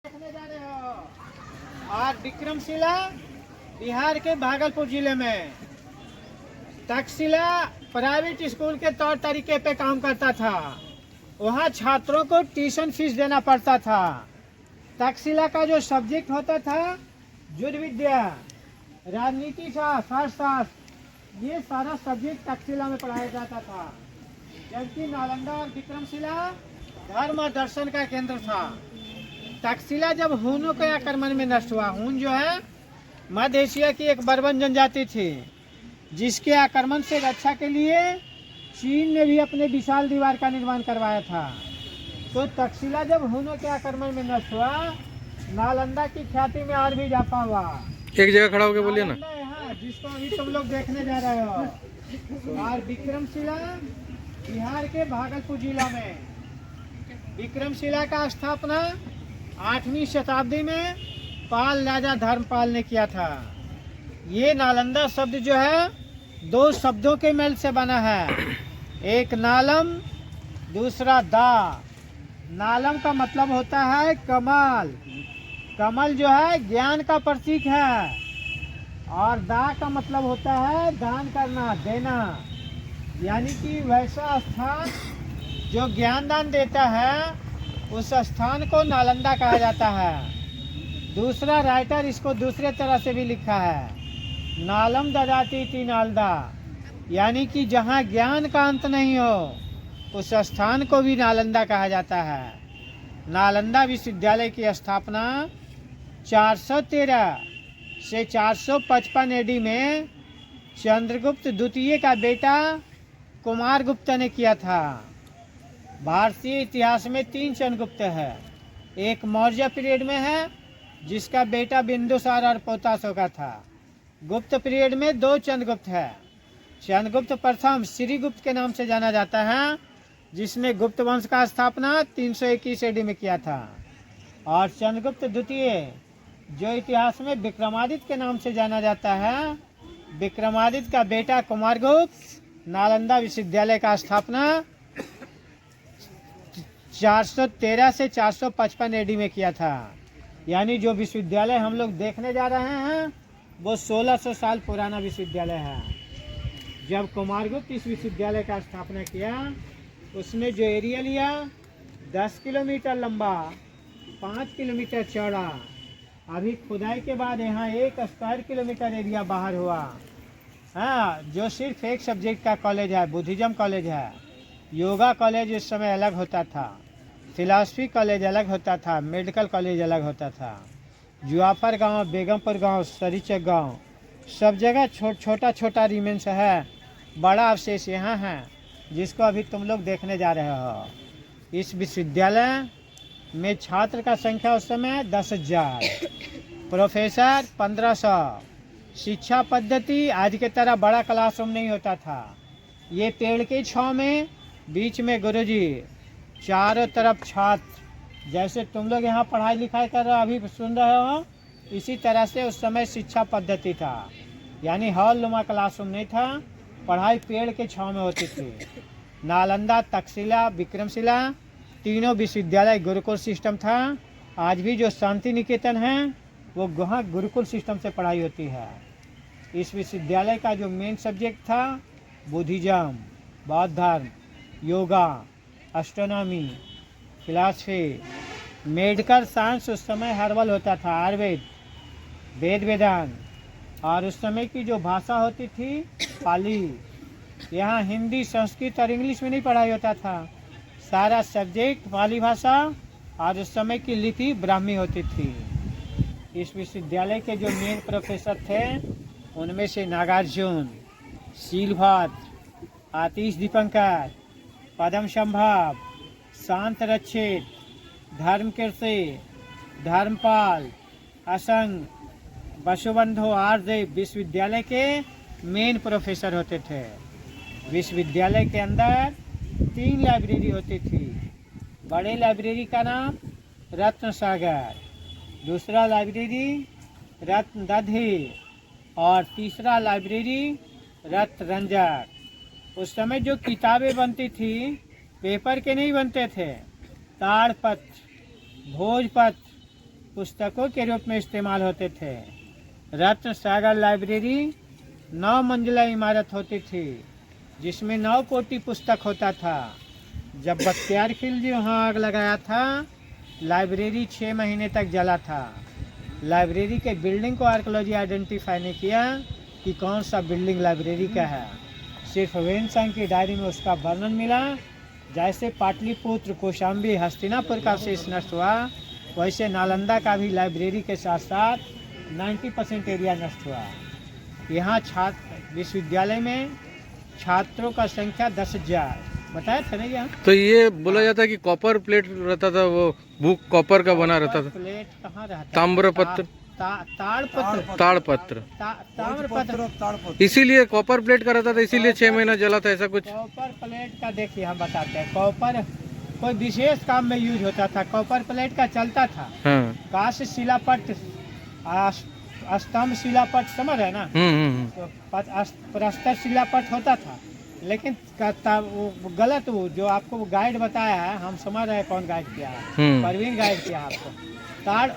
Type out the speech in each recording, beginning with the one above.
देखने जा रहे हो। और विक्रमशिला बिहार के भागलपुर जिले में तक्षशिला प्राइवेट स्कूल के तौर तरीके पे काम करता था। वहाँ छात्रों को ट्यूशन फीस देना पड़ता था। तक्षशिला का जो सब्जेक्ट होता था युद्ध विद्या, राजनीति शास्त्र, ये सारा सब्जेक्ट तक्षशिला में पढ़ाया जाता था। जबकि नालंदा और विक्रमशिला धर्म और दर्शन का केंद्र था। तक्षशिला जब हूनों के आक्रमण में नष्ट हुआ, हून जो है मध्य एशिया की एक बर्बन जनजाति थी, जिसके आक्रमण से रक्षा के लिए चीन ने भी अपने विशाल दीवार का निर्माण करवाया था। तो तक्षशिला जब हूनों के आक्रमण में नष्ट हुआ, नालंदा की ख्याति में और भी इजाफा हुआ। एक जगह खड़ा होकर बोलिए ना, जिसको अभी तुम लोग देखने जा रहे हो। और विक्रमशिला बिहार के भागलपुर जिला में, विक्रमशिला का स्थापना 8वीं शताब्दी में पाल राजा धर्मपाल ने किया था। ये नालंदा शब्द जो है दो शब्दों के मेल से बना है, एक नालम, दूसरा दा। नालम का मतलब होता है कमल, कमल जो है ज्ञान का प्रतीक है, और दा का मतलब होता है दान करना, देना। यानी कि वैसा स्थान जो ज्ञान दान देता है, उस स्थान को नालंदा कहा जाता है। दूसरा राइटर इसको दूसरे तरह से भी लिखा है, नालम ददाती ती नालदा, यानी कि जहाँ ज्ञान का अंत नहीं हो, उस स्थान को भी नालंदा कहा जाता है। नालंदा विश्वविद्यालय की स्थापना 413 से 455 एडी में चंद्रगुप्त द्वितीय का बेटा कुमारगुप्त ने किया था। भारतीय इतिहास में 3 चंद्रगुप्त है। एक मौर्य पीरियड में है, जिसका बेटा बिंदुसार और पोता अशोका था। गुप्त पीरियड में 2 चंद्रगुप्त है। चंद्रगुप्त प्रथम श्रीगुप्त के नाम से जाना जाता है, जिसने गुप्त वंश का स्थापना 321 एडी में किया था। और चंद्रगुप्त द्वितीय जो इतिहास में विक्रमादित्य के नाम से जाना जाता है, विक्रमादित्य का बेटा कुमारगुप्त नालंदा विश्वविद्यालय का स्थापना 413 से 455 एडी में किया था। यानी जो विश्वविद्यालय हम लोग देखने जा रहे हैं वो 1600 साल पुराना विश्वविद्यालय है। जब कुमारगुप्त इस विश्वविद्यालय का स्थापना किया, उसने जो एरिया लिया 10 किलोमीटर लंबा, 5 किलोमीटर चौड़ा। अभी खुदाई के बाद यहाँ 1 स्क्वायर किलोमीटर एरिया बाहर हुआ। हाँ, जो सिर्फ एक सब्जेक्ट का कॉलेज है, बुद्धिज्म कॉलेज है। योगा कॉलेज उस समय अलग होता था, फिलॉसफी कॉलेज अलग होता था, मेडिकल कॉलेज अलग होता था। जुआफर गांव, बेगमपुर गांव, सरीचक गांव, सब जगह छोटा छोटा रिमेंस है। बड़ा अवशेष यहाँ है, जिसको अभी तुम लोग देखने जा रहे हो। इस विश्वविद्यालय में छात्र का संख्या उस समय 10,000, प्रोफेसर 1500। शिक्षा पद्धति आज के तरह बड़ा क्लासरूम नहीं होता था। ये पेड़ के छांव में, बीच में गुरुजी, चारों तरफ छात्र। जैसे तुम लोग यहाँ पढ़ाई लिखाई कर रहे हो, अभी सुन रहे हो, इसी तरह से उस समय शिक्षा पद्धति था। यानी हॉल नुमा क्लासरूम नहीं था, पढ़ाई पेड़ के छांव में होती थी। नालंदा, तक्षशिला, विक्रमशिला तीनों विश्वविद्यालय गुरुकुल सिस्टम था। आज भी जो शांति निकेतन है, वो वहाँ गुरुकुल सिस्टम से पढ़ाई होती है। इस विश्वविद्यालय का जो मेन सब्जेक्ट था बुद्धिज्म, बौद्ध धर्म, yoga, astronomy, philosophy, medical science. उस समय हर्बल होता था, आयुर्वेद, वेद वेदांत। और उस समय की जो भाषा होती थी पाली। यहाँ हिंदी, संस्कृत और इंग्लिश में नहीं पढ़ाई होता था, सारा सब्जेक्ट पाली भाषा। और उस समय की लिपि ब्राह्मी होती थी। इस विश्वविद्यालय के जो मेन प्रोफेसर थे, उनमें से नागार्जुन, शीलभद्र, आतिश दीपंकर, पद्म संभव, शांत रक्षित, धर्मकीर्ति, धर्मपाल, असंग, वसुबंधु आर्य विश्वविद्यालय के मेन प्रोफेसर होते थे। विश्वविद्यालय के अंदर 3 लाइब्रेरी होती थी। बड़े लाइब्रेरी का नाम रत्न सागर, दूसरा लाइब्रेरी रत्न दधी, और तीसरा लाइब्रेरी रत्न रंजक। उस समय जो किताबें बनती थी, पेपर के नहीं बनते थे, ताड़पत्र, भोजपत्र, पुस्तकों के रूप में इस्तेमाल होते थे। रत्न सागर लाइब्रेरी 9 मंजिला इमारत होती थी जिसमें 9 कोटि पुस्तक होता था। जब बख्तियार खिलजी वहाँ आग लगाया था, लाइब्रेरी 6 महीने तक जला था। लाइब्रेरी के बिल्डिंग को आर्कियोलॉजी आइडेंटिफाई नहीं किया कि कौन सा बिल्डिंग लाइब्रेरी का है। सिर्फ वेनसंग की डायरी में उसका वर्णन मिला। जैसे पाटलिपुत्र, कौशाम्बी, हस्तिनापुर का शेष नष्ट हुआ, वैसे नालंदा का भी लाइब्रेरी के साथ साथ 90% एरिया नष्ट हुआ। यहाँ विश्वविद्यालय में छात्रों का संख्या 10,000 बताया था ना। यहाँ तो ये बोला जाता है कि कॉपर प्लेट रहता था, वो बुक कॉपर का बना रहता था। प्लेट कहाँ रहता? ताम्रपत्र, ताड़पत्र, ताम्रपत्र। इसीलिए कॉपर प्लेट का रहता था, इसीलिए 6 महीना जला था, ऐसा कुछ। कॉपर प्लेट का देखिए हम बताते हैं। कॉपर कोई विशेष काम में यूज होता था। कॉपर प्लेट का चलता था। हाँ। कांस्य शिलापट, स्तंभ शिलापट समझ है ना। तो प्रस्तर शिलापट होता था, लेकिन वो गलत, वो जो आपको गाइड बताया है, हम समझ रहे हैं कौन गाइड किया है, परवीन गाइड किया आपको।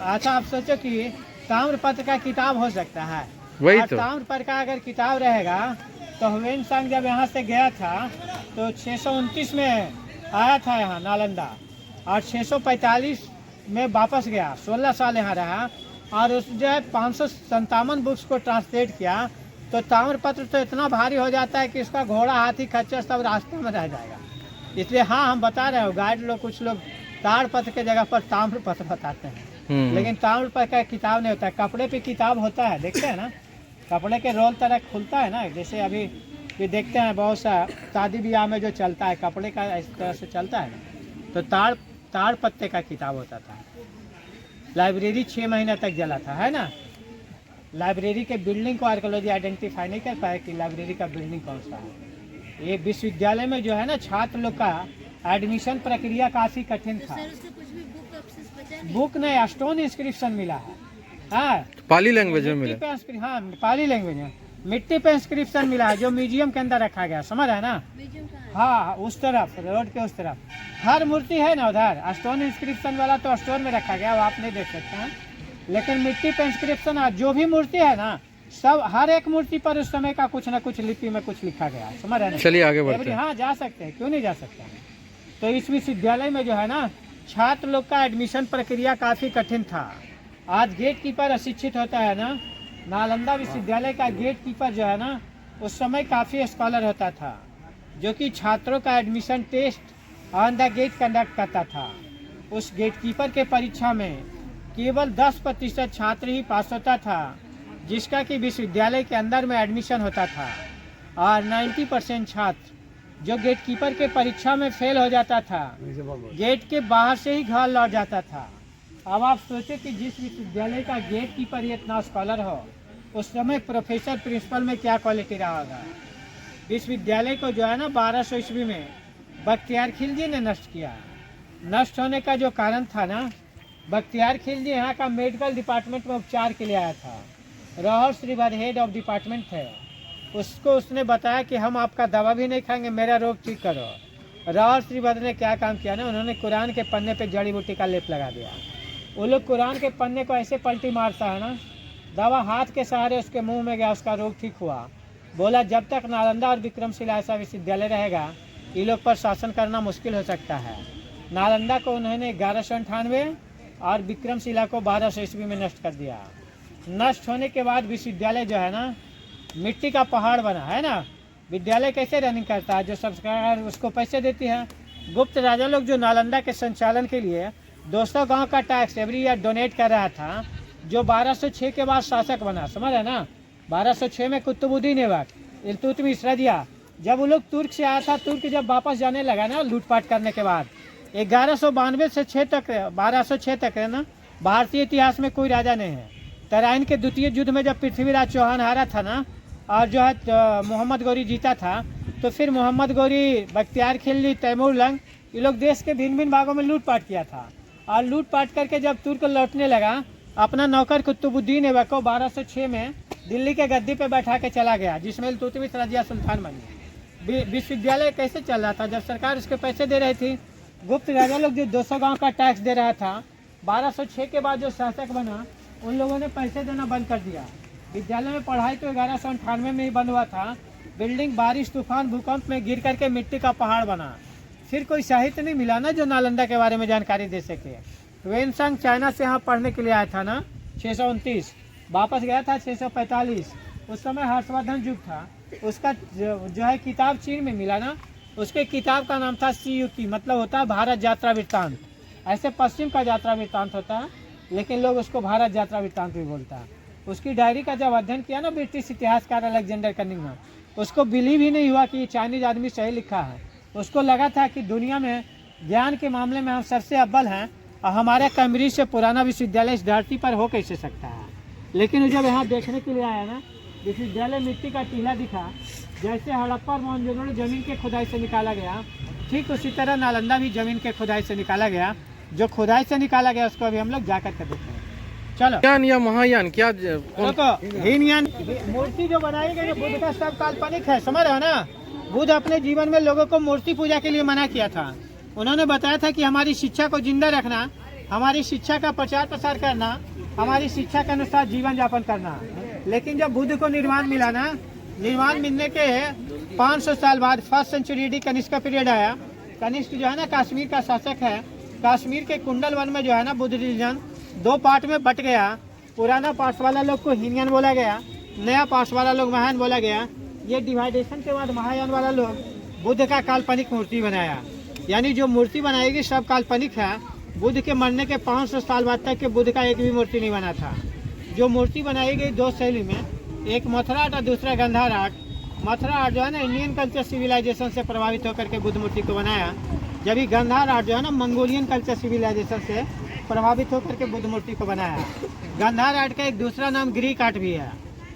अच्छा आप सोचो कि ताम्रपत्र का किताब हो सकता है, वही तो। ताम्रपत्र का अगर किताब रहेगा तो ह्वेनसांग जब यहाँ से गया था तो 629 में आया था यहाँ नालंदा, और 645 में वापस गया। 16 साल यहाँ रहा, और उस जो है 557 बुक्स को ट्रांसलेट किया। तो ताम्रपत्र तो इतना भारी हो जाता है कि इसका घोड़ा, हाथी, खच्चर सब रास्ते में रह जाएगा। इसलिए हाँ, हम बता रहे हो, गाइड लोग कुछ लोग ताड़पत्र के जगह पर ताम्रपत्र बताते हैं, लेकिन ताम्रपत्र का किताब नहीं होता है। कपड़े पे किताब होता है, देखते हैं ना, कपड़े के रोल तरह खुलता है ना, जैसे अभी ये देखते हैं बहुत सा शादी ब्याह में जो चलता है, कपड़े का इस तरह से चलता है ना। तो ताड़ पत्ते का किताब होता था। लाइब्रेरी 6 महीने तक जला था, है ना। लाइब्रेरी के बिल्डिंग को आर्कियोलॉजी आइडेंटिफाई नहीं कर पाया कि लाइब्रेरी का बिल्डिंग कौन सा है। ये विश्वविद्यालय में जो है ना, छात्र लोग का एडमिशन प्रक्रिया काफ़ी कठिन था। बुक नहीं, स्टोन इंस्क्रिप्शन मिला है। हाँ, पाली लैंग्वेज में मिला। हाँ, पाली लैंग्वेज में मिट्टी पे इंस्क्रिप्शन मिला है, जो म्यूजियम के अंदर रखा गया, समझ है ना। हाँ, उस तरफ, रोड के उस तरफ हर मूर्ति है ना उधर। स्टोन इंस्क्रिप्शन वाला तो स्टोन में रखा गया, वो आप नहीं देख सकते हैं, लेकिन मिट्टी पे इंस्क्रिप्शन जो भी मूर्ति है ना, सब हर एक मूर्ति पर उस समय का कुछ ना कुछ लिपि में कुछ लिखा गया, समझ रहे हैं। चलिए आगे बढ़ते हैं। हाँ, जा सकते हैं, क्यों नहीं जा सकते हैं। तो इस विश्वविद्यालय में जो है ना, छात्र लोग का एडमिशन प्रक्रिया काफ़ी कठिन था। आज गेट कीपर अशिक्षित होता है ना, नालंदा विश्वविद्यालय का गेट कीपर जो है ना, उस समय काफ़ी स्कॉलर होता था, जो कि छात्रों का admission test on the gate conduct करता था। उस गेट कीपर के परीक्षा में केवल 10% छात्र ही पास होता था, जिसका कि विश्वविद्यालय के अंदर में एडमिशन होता था, और 90% छात्र जो गेट कीपर के परीक्षा में फेल हो जाता था, गेट के बाहर से ही घर लौट जाता था। अब आप सोचें कि जिस विश्वविद्यालय का गेट कीपर ही इतना स्कॉलर हो, उस समय प्रोफेसर प्रिंसिपल में क्या क्वालिटी रहा होगा। विश्वविद्यालय को जो है ना 1200 ईस्वी में बख्तियार खिलजी ने नष्ट किया। नष्ट होने का जो कारण था ना, बख्तियार खिलजी यहाँ का मेडिकल डिपार्टमेंट में उपचार के लिए आया था। राहुल श्रीवाद हेड ऑफ डिपार्टमेंट थे। उसको उसने बताया कि हम आपका दवा भी नहीं खाएंगे, मेरा रोग ठीक करो। राहुल श्रीवाद ने क्या काम किया ना, उन्होंने कुरान के पन्ने पे जड़ी बूटी का लेप लगा दिया। वो लोग कुरान के पन्ने को ऐसे पलटी मारता है ना, दवा हाथ के सहारे उसके मुंह में गया, उसका रोग ठीक हुआ। बोला जब तक नालंदा और विक्रमशिला ऐसा विश्वविद्यालय रहेगा, ये लोग पर शासन करना मुश्किल हो सकता है। नालंदा को उन्होंने 1198 और विक्रमशिला को 1200 ईस्वी में नष्ट कर दिया। नष्ट होने के बाद विश्वविद्यालय जो है ना, मिट्टी का पहाड़ बना है ना। विद्यालय कैसे रनिंग करता है, जो सरकार उसको पैसे देती है। गुप्त राजा लोग जो नालंदा के संचालन के लिए 200 गांव का टैक्स एवरी ईयर डोनेट कर रहा था, जो 1206 के बाद शासक बना, समझ है ना। 1206 में कुतुबुद्दीन ऐबक, इल्तुतमिश रजिया, जब वो लोग तुर्क से आया था, तुर्क जब वापस जाने लगा ना लूटपाट करने के बाद, 1192 से 6 तक 1206 तक है ना, भारतीय इतिहास में कोई राजा नहीं है। तराइन के द्वितीय युद्ध में जब पृथ्वीराज चौहान हारा था ना, और जो है मोहम्मद गौरी जीता था, तो फिर मोहम्मद गौरी, बख्तियार खिलजी, तैमूर लंग, ये लोग देश के भिन्न भिन्न भागों में लूटपाट किया था। और लूटपाट करके जब तुर्क लौटने लगा, अपना नौकर कुतुबुद्दीन ऐबक को 1206 में दिल्ली के गद्दी पे बैठा के चला गया, जिसमें इल्तुतमिश रजिया सुल्तान बनी। विश्वविद्यालय कैसे चल रहा था, जब सरकार उसके पैसे दे रही थी। गुप्त राजा लोग जो 200 गांव का टैक्स दे रहा था, 1206 के बाद जो शासक बना उन लोगों ने पैसे देना बंद कर दिया। विद्यालय में पढ़ाई तो 1198 में ही बंद हुआ था। बिल्डिंग बारिश, तूफान, भूकंप में गिर करके मिट्टी का पहाड़ बना। फिर कोई साहित्य नहीं मिला ना जो नालंदा के बारे में जानकारी दे सके। वेनसंग चाइना से यहाँ पढ़ने के लिए आया था ना 629, वापस गया था 645। उस समय हर्षवर्धन युग था। उसका जो है किताब चीन में मिला ना, उसके किताब का नाम था CUT, मतलब होता है भारत यात्रा वृत्तांत। ऐसे पश्चिम का यात्रा वृत्तांत होता है, लेकिन लोग उसको भारत यात्रा वृत्तांत भी बोलता है। उसकी डायरी का जब अध्ययन किया ना ब्रिटिश इतिहासकार अलेक्जेंडर कनिंघम, उसको बिलीव ही नहीं हुआ कि ये चाइनीज आदमी सही लिखा है। उसको लगा था कि दुनिया में ज्ञान के मामले में हम सबसे अव्वल हैं और हमारा कैम्ब्रिज से पुराना विश्वविद्यालय इस धरती पर हो कैसे सकता है। लेकिन जब यहाँ देखने के लिए आया ना, विश्वविद्यालय मिट्टी का टीला दिखा। जैसे हड़प्पा और मोहनजोदड़ो जमीन के खुदाई से निकाला गया, ठीक उसी तरह नालंदा भी जमीन के खुदाई से निकाला गया। जो खुदाई से निकाला गया उसको अभी हम लोग जाकर के देखते हैं। चलो, यान या महायान क्या हीनयान मूर्ति जो बनाई गई बुद्ध का सब काल्पनिक है, समझ रहे हो ना। बुद्ध अपने जीवन में लोगों को मूर्ति पूजा के लिए मना किया था। उन्होंने बताया था कि हमारी शिक्षा को जिंदा रखना, हमारी शिक्षा का प्रचार प्रसार करना, हमारी शिक्षा के अनुसार जीवन यापन करना। लेकिन जब बुद्ध को निर्वाण मिला ना, निर्वाण मिलने के 500 साल बाद फर्स्ट सेंचुरी AD कनिष्क का पीरियड आया। कनिष्क जो है ना कश्मीर का शासक है। कश्मीर के कुंडल वन में जो है ना बुद्ध रिलीजन 2 पार्ट में बट गया। पुराना पार्ट वाला लोग को हीनयान बोला गया, नया पार्ट वाला लोग महायान बोला गया। ये डिवाइडेशन के बाद महायान वाला लोग बुद्ध का काल्पनिक मूर्ति बनाया। यानी जो मूर्ति बनाएगी सब काल्पनिक है। बुद्ध के मरने के 500 साल बाद तक के बुद्ध का एक भी मूर्ति नहीं बना था। जो मूर्ति बनाई गई 2 शैली में, एक मथुरा आर्ट और दूसरा गंधार आर्ट। मथुरा आर्ट जो है ना इंडियन कल्चर सिविलाइजेशन से प्रभावित होकर के बुद्ध मूर्ति को बनाया, जबकि गंधार आर्ट जो है ना मंगोलियन कल्चर सिविलाइजेशन से प्रभावित होकर के बुद्ध मूर्ति को बनाया। गंधार आर्ट का एक दूसरा नाम ग्रीक आर्ट भी है।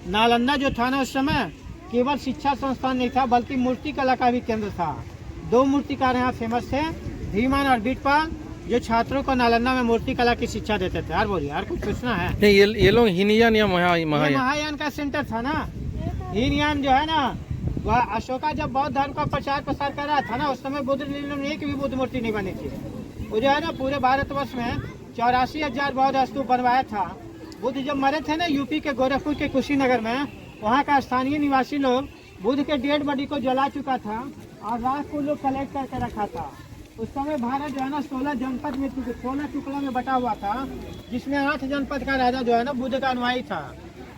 नालंदा जो था ना उस समय केवल शिक्षा संस्थान नहीं था बल्कि मूर्ति कला का भी केंद्र था। 2 मूर्तिकार यहाँ फेमस थे, धीमान और बीटपाल, जो छात्रों को नालंदा में मूर्ति कला की शिक्षा देते थे। यार बोलिए, यार कुछ पूछना है? नहीं, ये लोग हीनयान या महायान महायान का सेंटर था ना। हीनयान जो है ना, वह अशोका जब बौद्ध धर्म का प्रचार प्रसार कर रहा था ना, उस समय बुद्ध में एक भी बुद्ध मूर्ति नहीं बनी थी। वो जो है ना पूरे भारतवर्ष में 84,000 बौद्ध स्तूप बनवाया था। बुद्ध जब मरे थे ना यूपी के गोरखपुर के कुशीनगर में, वहाँ का स्थानीय निवासी लोग बुद्ध के डेड बॉडी को जला चुका था और राख को लोग कलेक्ट करके रखा था। उस समय भारत जो है ना 16 जनपद में 16 टुकड़ों में बटा हुआ था, जिसमें 8 जनपद का राजा जो है ना बुद्ध का अनुयायी था।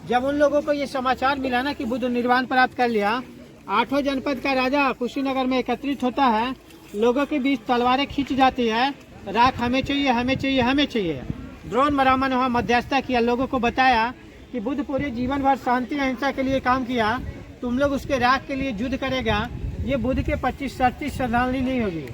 जब उन लोगों को ये समाचार मिला ना कि बुद्ध निर्वाण प्राप्त कर लिया, 8 जनपद का राजा कुशीनगर में एकत्रित होता है। लोगों के बीच तलवारें खींच जाती है, राख हमें चाहिए, हमें चाहिए, हमें चाहिए। द्रोण ब्राह्मण वहाँ मध्यस्थता किया, लोगों को बताया कि बुद्ध पूरे जीवन भर शांति अहिंसा के लिए काम किया, तुम लोग उसके राख के लिए युद्ध करेगा। ये बुद्ध के 25-30 श्रद्धांजलि नहीं होगी।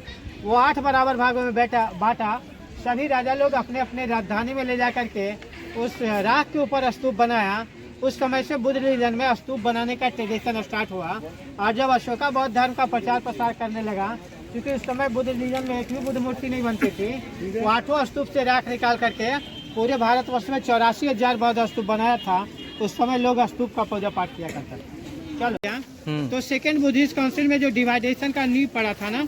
वो 8 बराबर भागों में बांटा। सभी राजा लोग अपने अपने राजधानी में ले जा करके उस राख के ऊपर स्तूप बनाया। उस समय से बुद्ध रिलीजन में स्तूप बनाने का ट्रेडिशन स्टार्ट हुआ। और जब अशोका बौद्ध धर्म का प्रचार प्रसार करने लगा, क्योंकि उस समय बुद्ध रिलीजन में एक भी बुद्ध मूर्ति नहीं बनती थी, वो 8वां स्तूप से राख निकाल करके पूरे भारतवर्ष में 84,000 बौद्ध स्तूप बनाया था। उस समय लोग स्तूप का पूजा पाठ किया करते थे। चलो क्या, तो सेकेंड बुद्धिस्ट काउंसिल में जो डिवाइडेशन का नींव पड़ा था ना,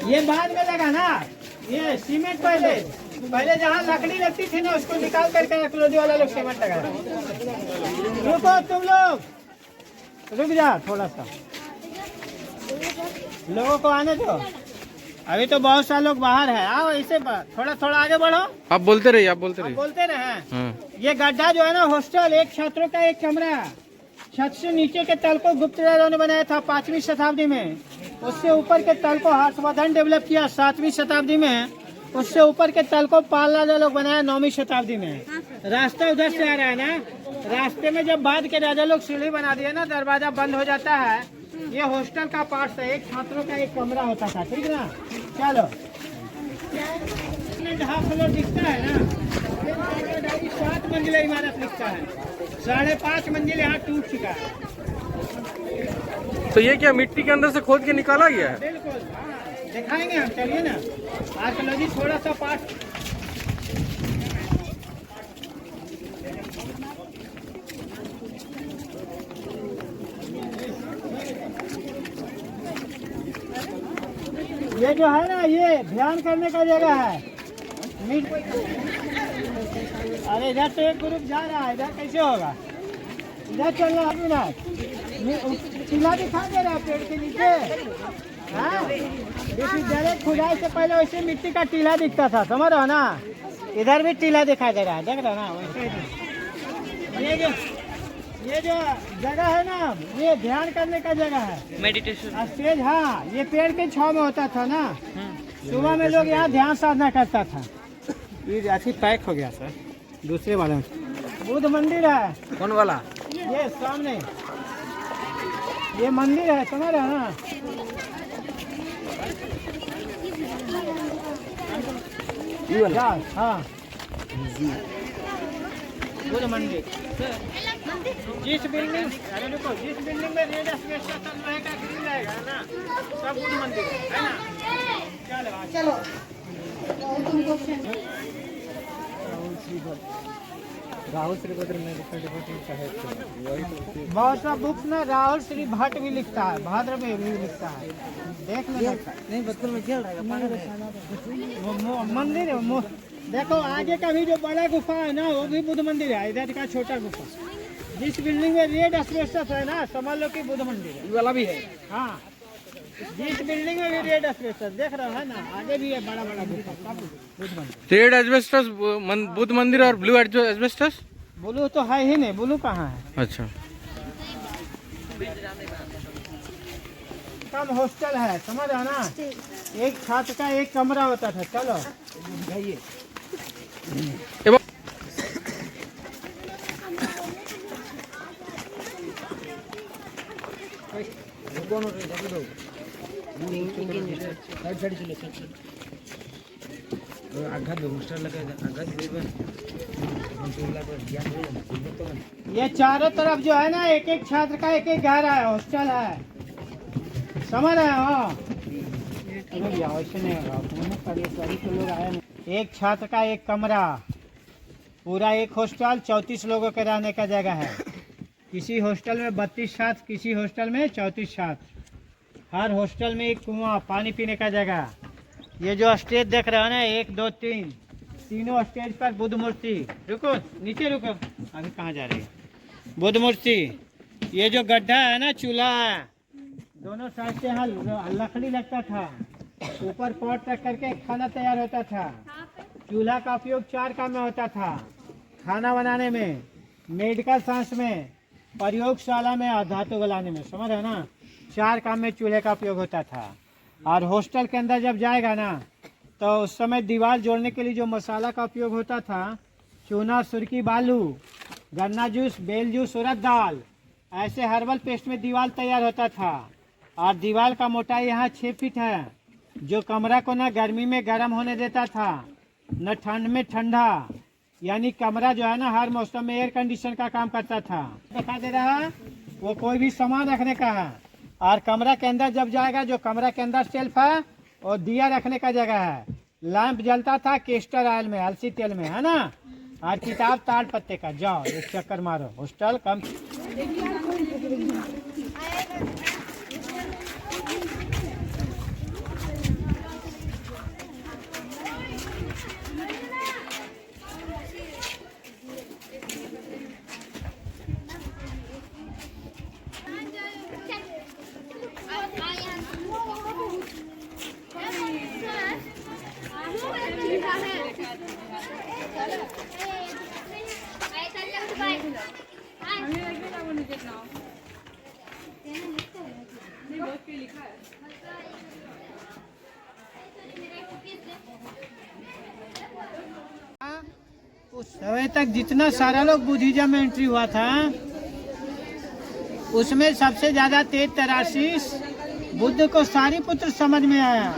ये बाद में लगा ना। ये सीमेंट पहले जहाँ लकड़ी लगती थी ना उसको निकाल करके अकलोदी वाला लोग सीमेंट लगा। रुको तुम लोग, रुक जा थोड़ा सा, लोगों को आने दो। अभी तो बहुत सारे लोग बाहर है। आओ ऐसे थोड़ा थोड़ा आगे बढ़ो। आप बोलते रहिए, आप बोलते रहे। ये गड्ढा जो है ना हॉस्टल, एक छात्रों का एक कमरा। छत से नीचे के तल को गुप्त राजाओं ने बनाया था 5वीं शताब्दी में। उससे ऊपर के तल को हर्षवर्धन डेवलप किया 7वीं शताब्दी में। उससे ऊपर के तल को पाल राजा लोग बनाया 9वीं शताब्दी में। रास्ता उधर से आ रहा है ना। रास्ते में जब बाद के राजा लोग सीढ़ी बना दिए ना, दरवाजा बंद हो जाता है। ये हॉस्टल का पार्ट है, एक छात्रों का एक कमरा होता था, ठीक ना। चलो, जहाँ फ्लोर दिखता है ना, 7 मंजिला इमारत दिखता है। 5.5 मंजिल यहाँ टूट चुका है। तो ये क्या मिट्टी के अंदर से खोद के निकाला गया है? बिल्कुल, दिखाएंगे हम, चलिए ना। आर्कियोलॉजी थोड़ा सा पार्ट ये जो है ना, ये ध्यान करने का जगह है। अरे इधर तो एक ग्रुप जा रहा है, इधर कैसे होगा? इधर चल रहा है ना, टीला दिखा दे रहा है पेड़ के नीचे। हाँ, विश्वविद्यालय खुदाई से पहले वैसे मिट्टी का टीला दिखता था, समझ रहे हो ना? इधर भी टीला दिखाई दे रहा है, देख रहे हो ना? वैसे ये जो जगह है ना, ये ध्यान करने का जगह है, मेडिटेशन स्टेज। हाँ, ये पेड़ के छांव में होता था ना, सुबह में लोग यहाँ ध्यान साधना करता था। ये अच्छी पैक हो गया सर, दूसरे वाले में बुद्ध मंदिर है। कौन वाला? ये सामने ये मंदिर है, समझ रहे हो ना? हाँ, बुद्ध मंदिर। जिस बिल्डिंग, अरे रुको, जिस बिल्डिंग में रेड एस्पेक्टेशन रहेगा, ग्रिल रहेगा ना, सब बुद्ध मंदिर है ना? चलो राहुल श्री भट्ट बहुत सा बुक्स में राहुल श्री भट्ट भी लिखता है, भाद्र में भी लिखता है, देख लेना। नहीं, बचपन में खेल रहा है। मंदिर है, देखो आगे का भी जो बड़ा गुफा है ना, वो भी बुद्ध मंदिर है। इधर का छोटा गुफा, जिस बिल्डिंग में रेड एस्बेस्टस है ना, समझ लो कि बुद्ध मंदिर है। वाला भी है। हाँ, जिस बिल्डिंग में भी रेड एस्बेस्टस देख रहा है ना, आगे भी है बड़ा बड़ा गुफा, सब बुद्ध मंदिर। रेड एस्बेस्टस बुद्ध मंदिर और ब्लू एस्बेस्टस? ब्लू तो है ही नहीं, ब्लू कहाँ है? अच्छा, कम हॉस्टल है, समझ रहा ना? एक छात्र का एक कमरा होता था। चलो जाइए। ये चारों तरफ जो है ना, एक एक छात्र का एक एक घर है, हॉस्टल है, समझ रहे हो? ऐसे नहीं होगा, तो लोग आए नहीं। एक छात्र का एक कमरा, पूरा एक हॉस्टल, 34 लोगों के रहने का जगह है। किसी हॉस्टल में 32 छात्र, किसी हॉस्टल में 34 छात्र। हर हॉस्टल में एक कुआं, पानी पीने का जगह। ये जो स्टेज देख रहे हो ना, 1 2 3, तीनों स्टेज पर बुद्ध मूर्ति। रुको, नीचे रुको, अभी कहाँ जा रही है? बुद्ध मूर्ति। ये जो गड्ढा है ना, चूल्हा है, दोनों साइड से यहाँ लकड़ी लगता था, ऊपर पॉट रख करके खाना तैयार होता था। चूल्हा का उपयोग 4 काम में होता था, खाना बनाने में, मेडिकल साइंस में, प्रयोगशाला में और धातु गलाने में, समझ रहे ना? 4 काम में चूल्हे का उपयोग होता था। और हॉस्टल के अंदर जब जाएगा ना, तो उस समय दीवार जोड़ने के लिए जो मसाला का उपयोग होता था, चूना, सुरकी, बालू, गन्ना जूस, बेल जूस, उड़द दाल, ऐसे हर्बल पेस्ट में दीवार तैयार होता था। और दीवार का मोटाई यहाँ 6 फीट है, जो कमरा को न गर्मी में गर्म होने देता था, न ठंड में ठंडा। यानी कमरा जो है ना, हर मौसम में एयर कंडीशन का काम करता था। दिखा दे रहा है, वो कोई भी सामान रखने का है। और कमरा के अंदर जब जाएगा, जो कमरा के अंदर शेल्फ है, और दिया रखने का जगह है। लैंप जलता था केस्टर ऑयल में, अलसी तेल में, है ना? और किताब ताड़ पत्ते का। जाओ एक चक्कर मारो, हॉस्टल कम। उस समय तक जितना सारा लोग बुद्धिज्म में एंट्री हुआ था, उसमें सबसे ज्यादा तेज तराशीस बुद्ध को सारीपुत्र समझ में आया।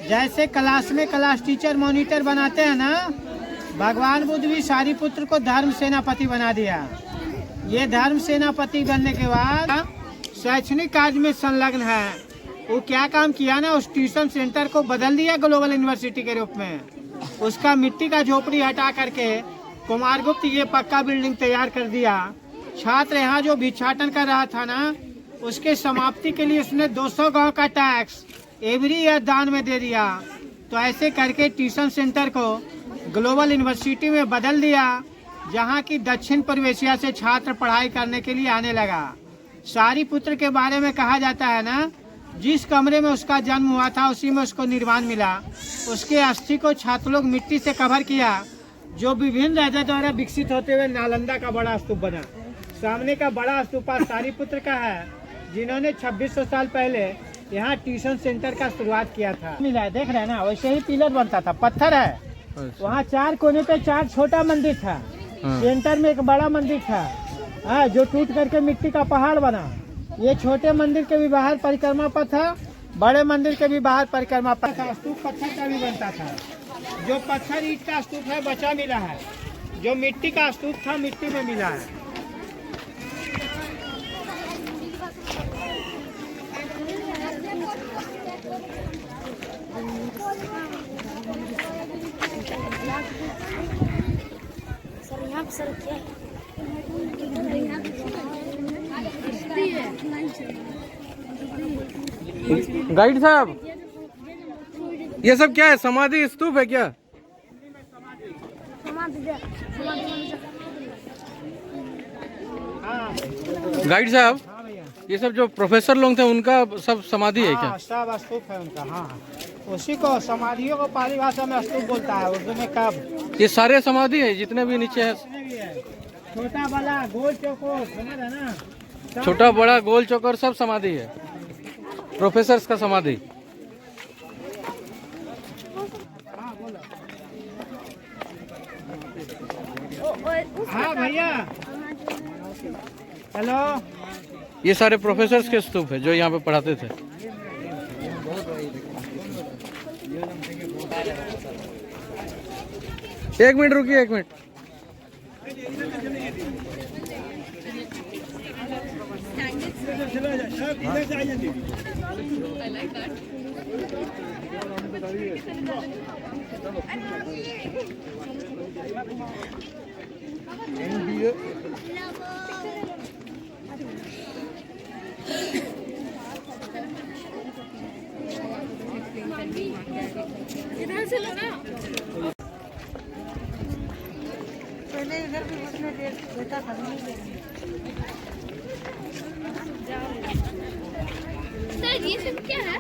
जैसे क्लास में क्लास टीचर मॉनिटर बनाते हैं ना, भगवान बुद्ध भी सारीपुत्र को धर्म सेनापति बना दिया। ये धर्म सेनापति बनने के बाद शैक्षणिक कार्य में संलग्न है। वो क्या काम किया ना, उस ट्यूशन सेंटर को बदल दिया ग्लोबल यूनिवर्सिटी के रूप में। उसका मिट्टी का झोपड़ी हटा करके कुमारगुप्त ये पक्का बिल्डिंग तैयार कर दिया। छात्र यहाँ जो भिक्षाटन कर रहा था ना, उसके समाप्ति के लिए उसने 200 गांव का टैक्स एवरी ईयर दान में दे दिया। तो ऐसे करके ट्यूशन सेंटर को ग्लोबल यूनिवर्सिटी में बदल दिया, जहाँ की दक्षिण पूर्व एशिया से छात्र पढ़ाई करने के लिए आने लगा। सारीपुत्र के बारे में कहा जाता है ना, जिस कमरे में उसका जन्म हुआ था उसी में उसको निर्वाण मिला। उसके अस्थि को छात्र लोग मिट्टी से कवर किया, जो विभिन्न राजा द्वारा विकसित होते हुए नालंदा का बड़ा स्तूप बना। सामने का बड़ा स्तूप सारीपुत्र का है, जिन्होंने 2600 साल पहले यहाँ ट्यूशन सेंटर का शुरुआत किया था। मिला है, देख रहे हैं ना, वैसे ही पिलर बनता था, पत्थर है। वहाँ 4 कोने पे 4 छोटा मंदिर था, सेंटर में एक बड़ा मंदिर था, जो टूट करके मिट्टी का पहाड़ बना। ये छोटे मंदिर के भी बाहर परिक्रमा पथ था, बड़े मंदिर के भी बाहर परिक्रमा पथ था। स्तूप पत्थर का भी बनता था। जो पत्थर ईंट का स्तूप है बचा मिला है, जो मिट्टी का स्तूप था मिट्टी में मिला है। सर यहाँ पे सर क्या है? गाइड साहब, ये सब क्या है? समाधि स्तूप है क्या? गाइड साहब, हाँ भैया, ये सब जो प्रोफेसर लोग थे उनका सब समाधि है क्या? हाँ, सब स्तूप है उनका। हाँ, उसी को समाधियों को पाली भाषा में स्तूप बोलता है, उर्दू में कब। ये सारे समाधि है जितने भी नीचे है? जितने भी है, छोटा बड़ा गोल चौकोर, समझ है ना, सब छोटा बड़ा गोल चौकर सब समाधि है, प्रोफेसर्स का समाधि। हाँ बोलो। हाँ भैया, हेलो। ये सारे प्रोफेसर्स के स्तूप है जो यहाँ पे पढ़ाते थे। एक मिनट रुकिए, एक मिनट। इधर से लो ना। पहले इधर भी उसने देता था। सर ये सब क्या है?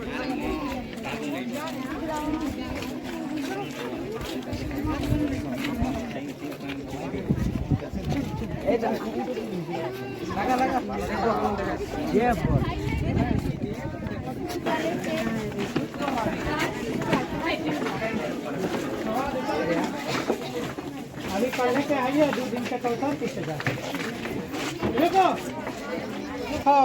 अभी पढ़ने के आइए, 2 दिन का तो पीछे जाते। देखो देखो,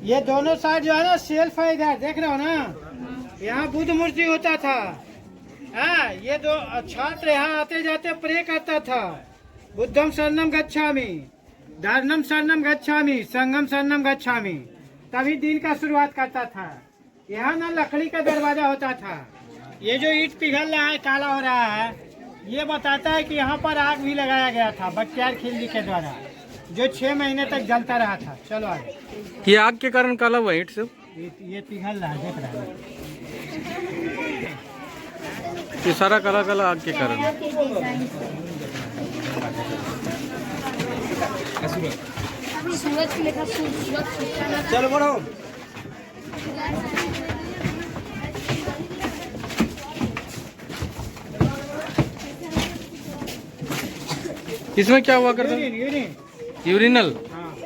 ये दोनों साइड जो है ना सेल्फ है, इधर देख रहे हो ना, यहाँ बुद्ध मूर्ति होता था। हाँ, ये दो छात्र यहाँ आते जाते प्रे करता था, बुद्धम शरणम गच्छामि, धर्मम शरणम गच्छामि, संगम शरणम गच्छामि। तभी दिन का शुरुआत करता था। यहाँ ना लकड़ी का दरवाजा होता था। ये जो ईंट पिघल रहा है, काला हो रहा है, ये बताता है कि यहाँ पर आग भी लगाया गया था बख्तियार खिलजी के द्वारा, जो 6 महीने तक जलता रहा था। चलो आगे। ये आग के कारण काला हुआ ईंट सब? ये पिघल रहा है, देख रहा है। ये सारा काला काला आग के कारण। सूरज लिखा, सूरज। चलो बढ़ो। इसमें क्या हुआ करता? यूरिन। यूरिनल। हाँ।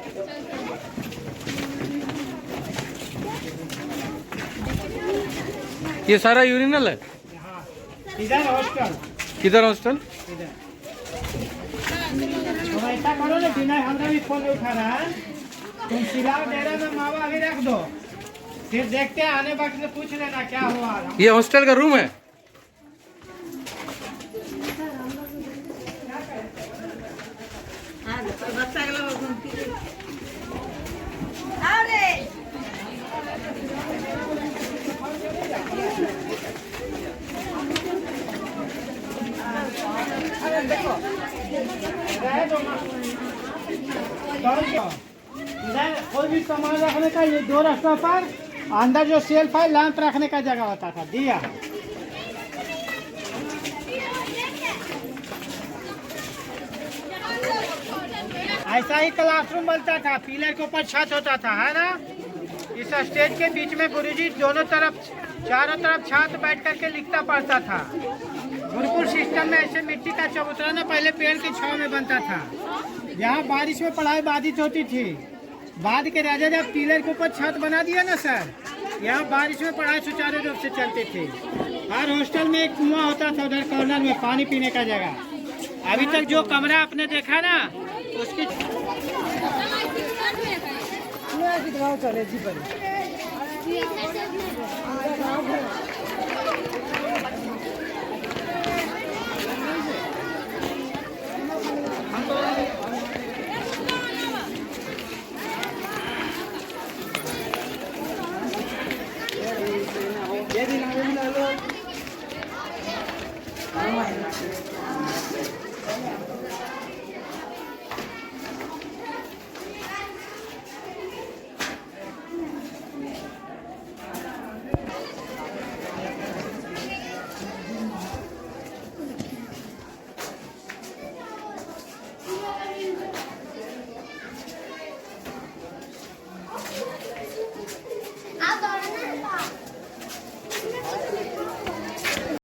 ये सारा यूरिनल है? हाँ। इधर हॉस्टल। किधर हॉस्टल? इधर। तो ऐसा करो ना, बिना हमरा भी फोन उठा रहा है, तुम सिलाव डेरा में मावा अभी रख दो, फिर देखते हैं, आने वक्त से पूछ लेना क्या हुआ। ये हॉस्टल का रूम है? बच्चा के लोग घूमती है। अरे देखो, इधर कोई भी सामान रखने रखने का, ये 2 रास्तों पर अंदर जो सेल्फ है लैंप रखने का जगह होता था, दिया। ऐसा ही क्लासरूम बनता था, पिलर के ऊपर छत होता था, है ना। इस स्टेज के बीच में गुरुजी दोनों तरफ, चारों तरफ छात्र बैठ करके लिखता पढ़ता था। गुरुकुल सिस्टम में ऐसे मिट्टी का चबूतरा पहले पेड़ की छांव में बनता था। यहाँ बारिश में पढ़ाई बाधित होती थी। बाद के राजा जब पिलर के ऊपर छत बना दिया ना सर, यहाँ बारिश में पढ़ाई सुचारू रूप से चलती थी। हर हॉस्टल में एक कुआं होता था उधर कॉर्नर में, पानी पीने का जगह। अभी तक जो कमरा आपने देखा ना उसकी चले जी